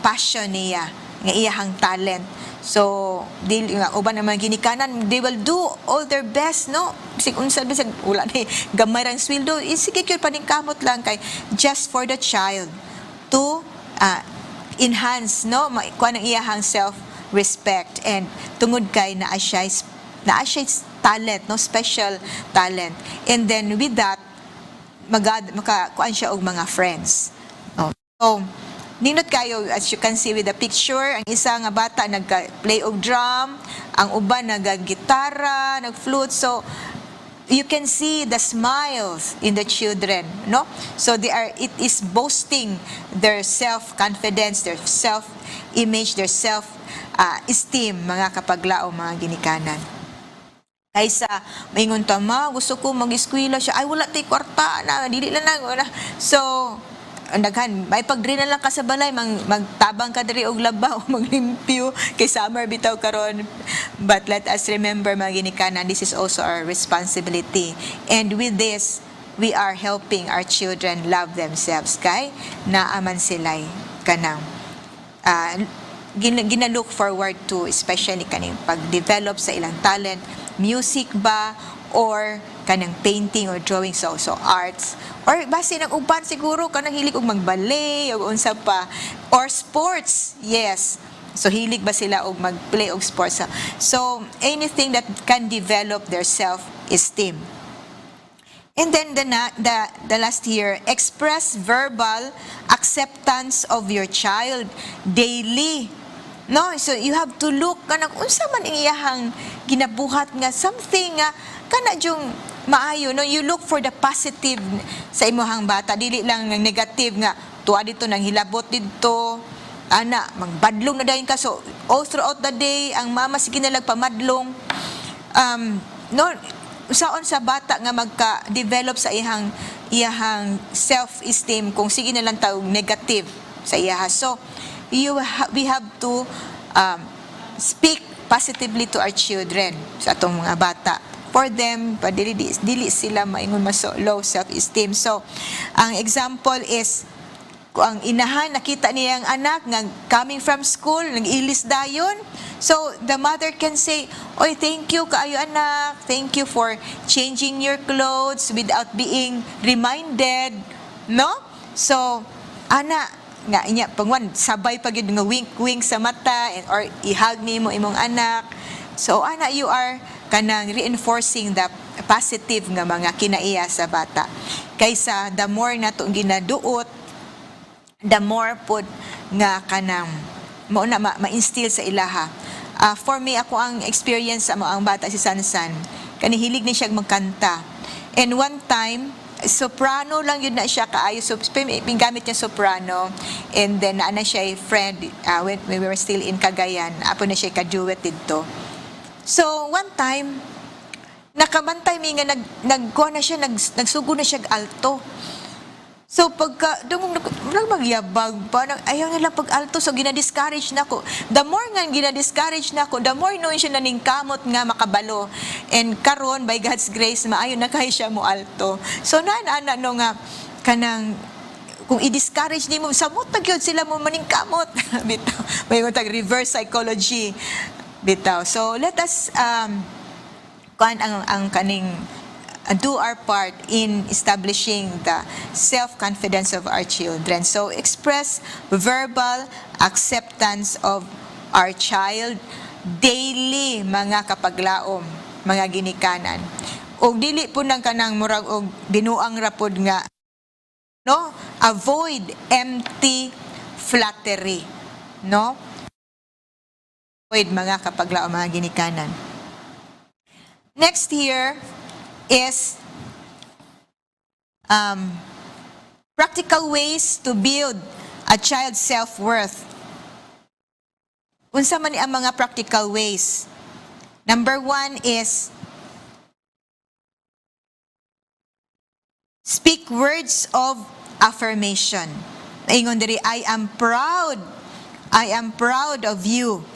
passion niya, nga iyahang talent. So, nga uban naman ginikanan, they will do all their best, no? Bisig unsa bisig wala ni gamay rang sweldo, sige gyud paningkamot lang kay just for the child to enhance, no, kuan ang iyahang self-respect, and tungod kay naa siya talent, no, special talent. And then with that, makakuan siya og mga friends. Oh. So, nindot kayo, as you can see with the picture, ang isa nga bata nagka-play og drum, ang uban nag-gitara, nag-flute. So, you can see the smiles in the children, no? So it is boasting their self-confidence, their self-image, their self-esteem, mga kapaglaom, mga ginikanan. Kaysa maingon ta, ma, gusto ko mag-eskwela siya, ay wala tay kwarta na, dili lang na. So, daghan, may pagdri na lang ka sa balay, magtabang ka diri og labaw, maglimpyo kay summer bitaw karon. But let us remember, mga ginikanan, this is also our responsibility. And with this, we are helping our children love themselves, kay naaman sila'y kanang gina-look forward to, especially kaning pag-develop sa ilang talent, music ba, or kanang painting or drawing, so arts, or base ng uban siguro kanang hilig og magballet o unsa pa, or sports, yes. So hilig ba sila og magplay og sports? So anything that can develop their self-esteem. And then the last here, express verbal acceptance of your child daily. No, so you have to look kanang unsa man ang iyahang ginabuhat nga something nga kana jung maayo, no? You look for the positive sa imong bata, dili lang ng negative nga tuwa dito nang hilabot dito, ana magbadlong na dayon ka. So all throughout the day ang mama sige na pamadlong, no, usaon sa bata nga magka-develop sa iyahang self-esteem kung sige na lang tawag negative sa iyaha. So we have to speak positively to our children, sa atong mga bata, for them pa dili sila maingon maso low self-esteem. So ang example is kung ang inahan nakita niya ang anak nga coming from school nag-ilis dayon, so the mother can say, oy, thank you kaayo anak, thank you for changing your clothes without being reminded, no? So ana nga inya pangwan sabay pag yun nga wink sa mata, or ihag nimo imong anak. So ana, you are kanang reinforcing the positive nga mga kinaiya sa bata, kaysa the more na to ginaduot, the more pod nga kanang mao na ma-instill sa ilaha. For me, ako ang experience sa ang bata si Sansan, kani hilig ni siya magkanta, and one time soprano lang yun na siya kaayo, so pinggamit niya soprano, and then na siya friend when we were still in Cagayan, apo na siya ka-duet dito. So one time nakabantay mi nga nagkuha na siya, nagsugo na siya alto. So pagka dungog magyabag pa, ayaw nila pag alto, so gina-discourage nako. The more nga gina-discourage nako, the more noon siya naningkamot nga makabalo. And karon by God's grace maayo na kay siya mo alto. So naan no nga kanang kung i-discourage nimo sa mutag yun sila mo maningkamot. Bitaw may tag reverse psychology bitaw. So let us kuan ang kaning do our part in establishing the self-confidence of our children. So express verbal acceptance of our child daily, mga kapaglaom, mga ginikanan. O dili po nang kanang murag og binuang rapod nga, no? Avoid empty flattery, no? Avoid, mga kapaglaom, mga ginikanan. Next here is practical ways to build a child's self-worth. Unsa man ni ang mga practical ways? Number 1 is speak words of affirmation. Ingon diri, I am proud of you.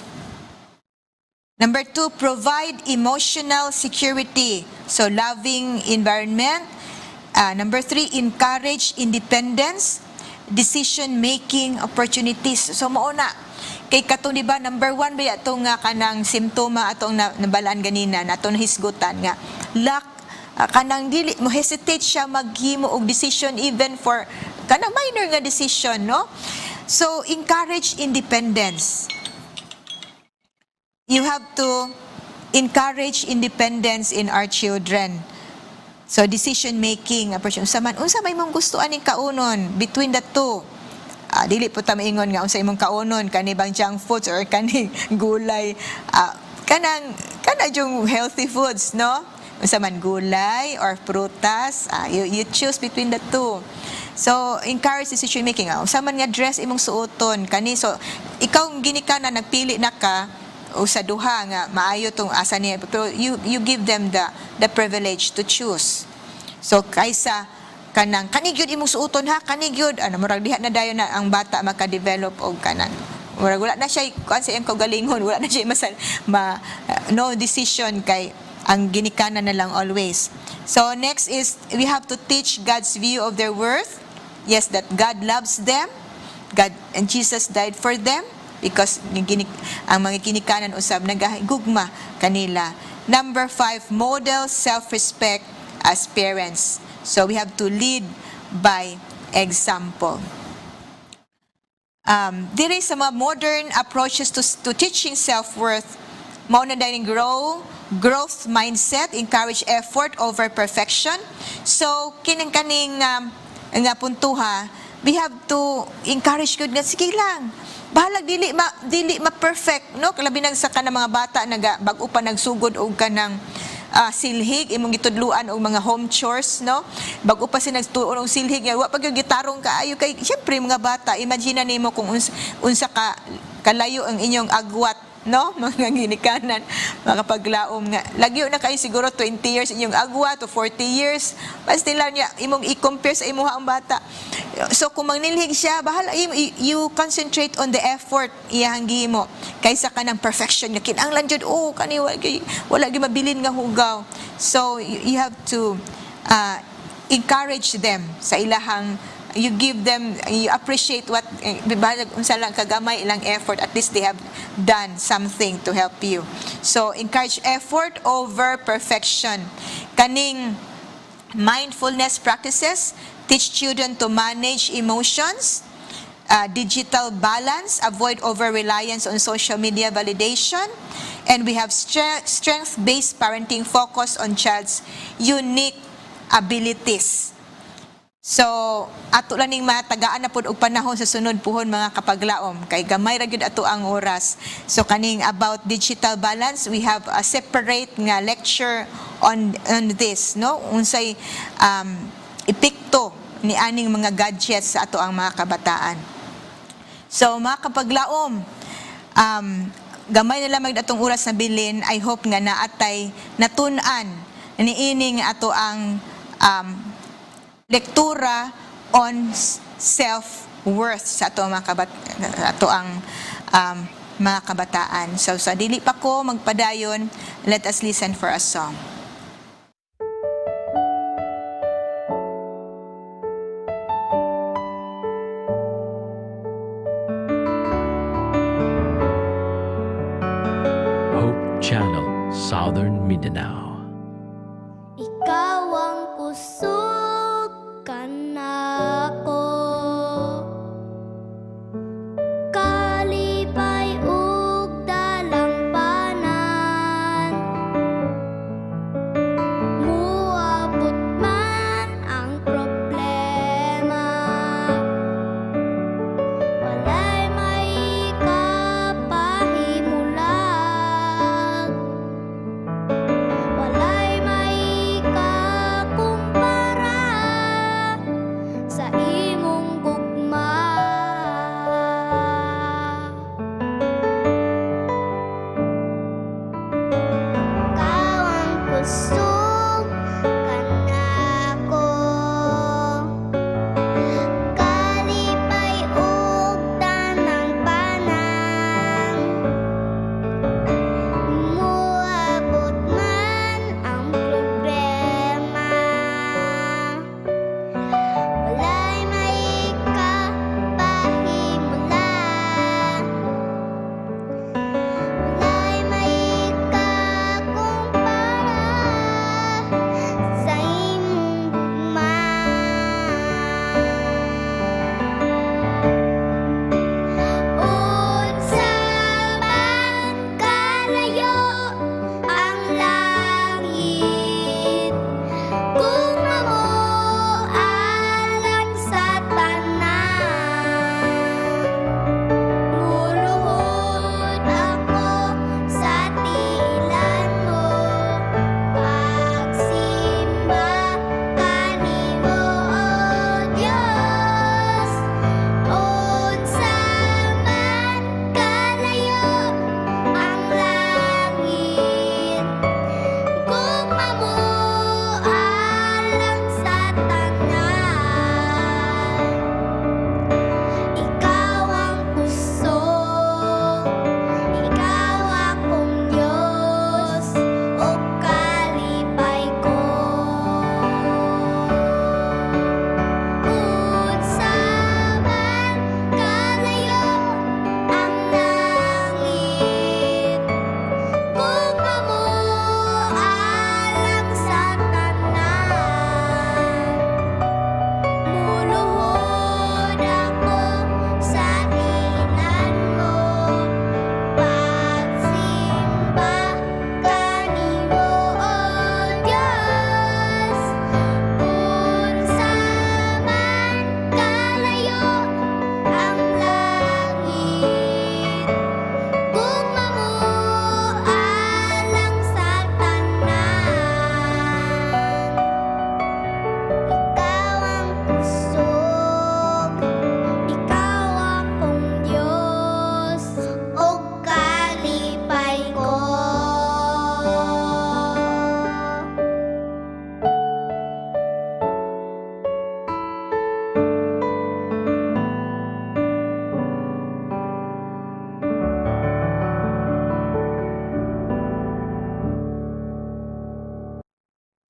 Number 2, provide emotional security. So, loving environment. Number 3, encourage independence, decision-making opportunities. So, mauna. Kay katong di ba, number 1 ba itong nga kanang simptoma atong nabalaan ganina, na itong hisgutan nga. Lack, kanang dili, mo hesitate siya maghimo og decision even for kanang minor nga decision, no? So, encourage independence. You have to encourage independence in our children. So, decision-making, unsa may mong gustuan ning kaunon between the two. Dili po ta maingon nga unsa imong kaunon, kani bang junk foods or kani gulay. Kanang yung healthy foods, no? Unsa man gulay or prutas, you choose between the two. So, encourage decision-making. Unsa man nga dress imong suoton, kani. So, ikaw ginikanan, nagpili na ka, o sa duha nga maayo tong asa niya, pero you give them the privilege to choose. So kaysa kanang kanigyud imong suoton ha, kanigyud murag diha na dayon na ang bata maka-develop og kanang murag wala na siya kuan sa iyang kaugalingon, wala na siya no decision kay ang ginikanan na lang always. So next is we have to teach God's view of their worth. Yes, that God loves them. God and Jesus died for them. Because ang mga kinikanan usab nagahigugma kanila. Number 5, model self-respect as parents. So we have to lead by example. There is some modern approaches to teaching self-worth. Mao na dining growth mindset, encourage effort over perfection. So kining kaning nga puntuha, we have to encourage good nga sige lang. Bahalag dili ma-perfect, no? Kalabi nang sa kanang mga bata bago pa nagsugod og kanang silhig imong gitudluan og mga home chores, no? Bago pa sila nagtuon og silhig, wa pa gyud gitarong kaayo kay syempre mga bata, imagine nimo kung unsa ka kalayo ang inyong agwat, no? Mga ginikanan, mga paglaom nga. Lagyo na kayo siguro 20 years inyong agwat to 40 years. Basta lang niya imong i-compare sa imuha ang bata. So kung mangnilhig siya, bahala you concentrate on the effort iyang gihimo kaysa kanang perfection nga kinahanglan jud kani wala gyud mabilin nga hugaw. So you have to encourage them sa ilahang, you give them, you appreciate what unsa lang kagamay ilang effort, at least they have done something to help you. So encourage effort over perfection. Kaning mindfulness practices, teach children to manage emotions, digital balance, avoid over-reliance on social media validation, and we have strength-based parenting focus on child's unique abilities. So, ato lang ning matagaan na pud og panahon sa sunod puhon mga kapaglaom, kay gamay ra gyud ato ang oras. So kaning about digital balance, we have a separate nga lecture on this, no? Unsay epekto ni aning mga gadgets sa ato ang mga kabataan. So mga kapaglaom, gamay na lamang atong oras na bilin. I hope nga naatay natun-an niining ato ang lektura on self-worth sa ato mga mga kabataan. So sa dili pa ko magpadayon, let us listen for a song. Hope Channel, Southern Mindanao. Ikaw ang kusog kanako, kalipay ug dalampanan, muabot man ang problema, walay may kapahimulag,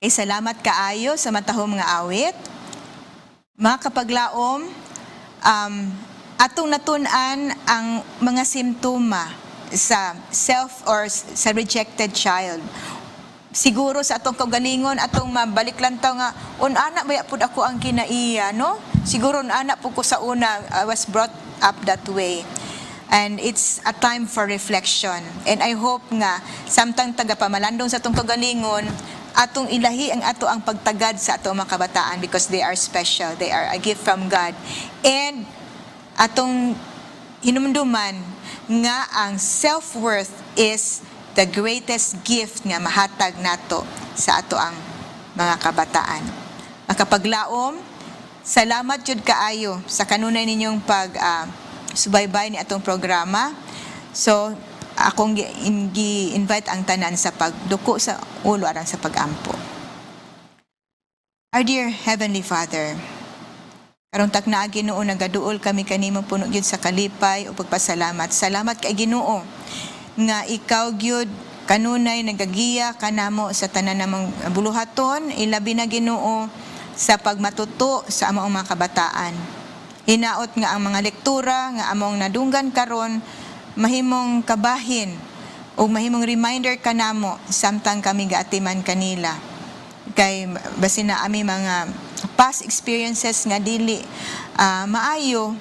Kay salamat kaayo sa matahom nga awit. Mga kapaglaom, atong natun-an ang mga simptoma sa self or sa rejected child. Siguro sa atong kaugalingon, atong mabalik lang taw nga, una ba pud ako ang kinaiya, no? Siguro una po ko sa una, I was brought up that way. And it's a time for reflection. And I hope nga, samtang taga-pamalandong sa atong kaugalingon, atong ilahi ang ato ang pagtagad sa atong mga kabataan because they are special, they are a gift from God. And atong hinumduman nga ang self-worth is the greatest gift nga mahatag nato sa ato ang mga kabataan. Makapaglaom, salamat jud kaayo sa kanunay ninyong subaybay ni atong programa. So, akong gi-invite ang tanan sa pagduko sa ulo aron sa pagampo. Our dear Heavenly Father, karong takna Ginoo nagaduol kami kanimo puno gyud sa kalipay o pagpasalamat. Salamat kay Ginoo nga ikaw gyud kanunay nagagiya kanamo sa tanan namong buluhaton, ilabi na Ginoo sa pagmatuto sa among mga kabataan. Hinaot nga ang mga lektura nga among nadunggan karon mahimong kabahin o mahimong reminder kanamo samtang kami gaatiman kanila. Kay basin na ami mga past experiences nga dili maayo,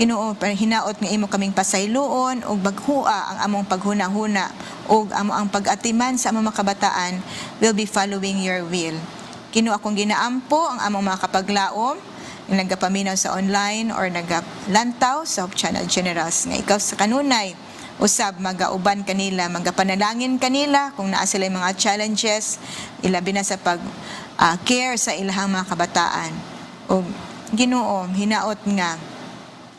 Ginoo, hinaot nga imo kaming pasayloon og baghua ang among paghuna-huna og amo ang pag-atiman sa among mga kabataan will be following your will. Ginoo, akong ginaampo ang among mga kapaglaom nga nagapaminaw sa online or nagalantaw sa Hope Channel Generals nga ikaw sa kanunay usab magauban kanila, magapanalangin kanila kung naa sila mga challenges, ilabi na sa care sa ilahang mga kabataan. O Ginoo, hinaot nga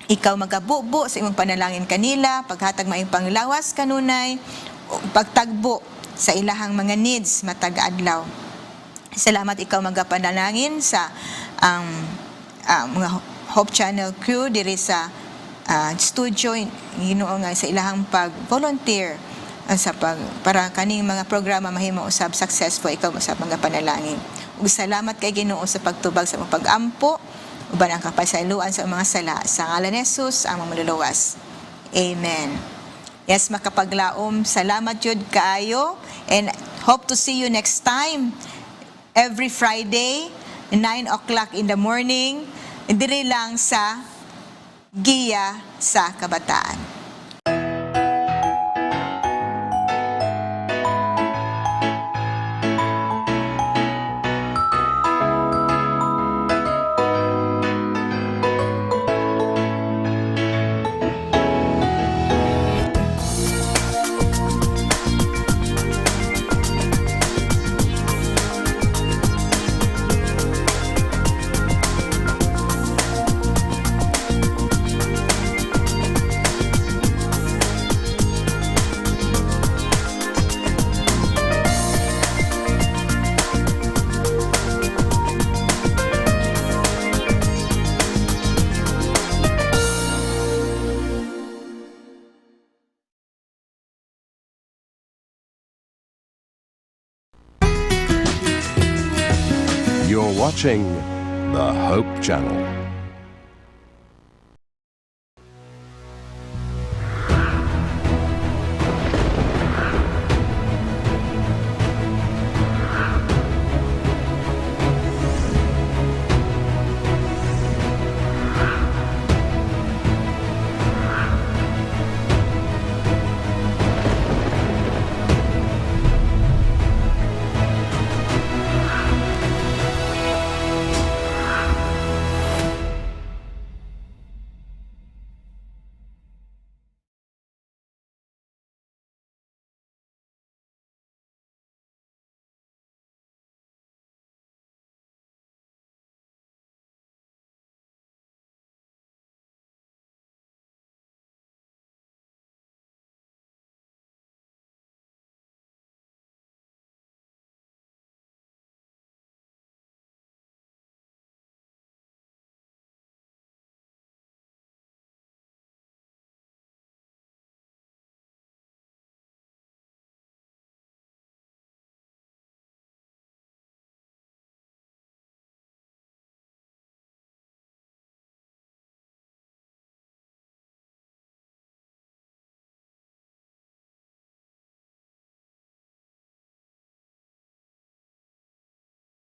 ikaw magabubo sa imong panalangin kanila, paghatag maayong panglawas kanunay, o pagtagbo sa ilahang mga needs matag adlaw. Salamat ikaw magapanalangin sa mga Hope Channel crew diri sa studio, Ginoo nga sa ilahang pag-volunteer para kaning mga programa mahimo usab successful, ikaw usab mga panalangin. Ug salamat kay Ginoo sa pagtubag sa mga pag-ampo uban ang kapasayloan sa mga sala sa ngalan ni Jesus ang mamululuwas. Amen. Yes, makapaglaom, salamat jud kaayo and hope to see you next time every Friday 9 o'clock in the morning diri lang sa Giya sa Kabataan. You're watching the Hope Channel.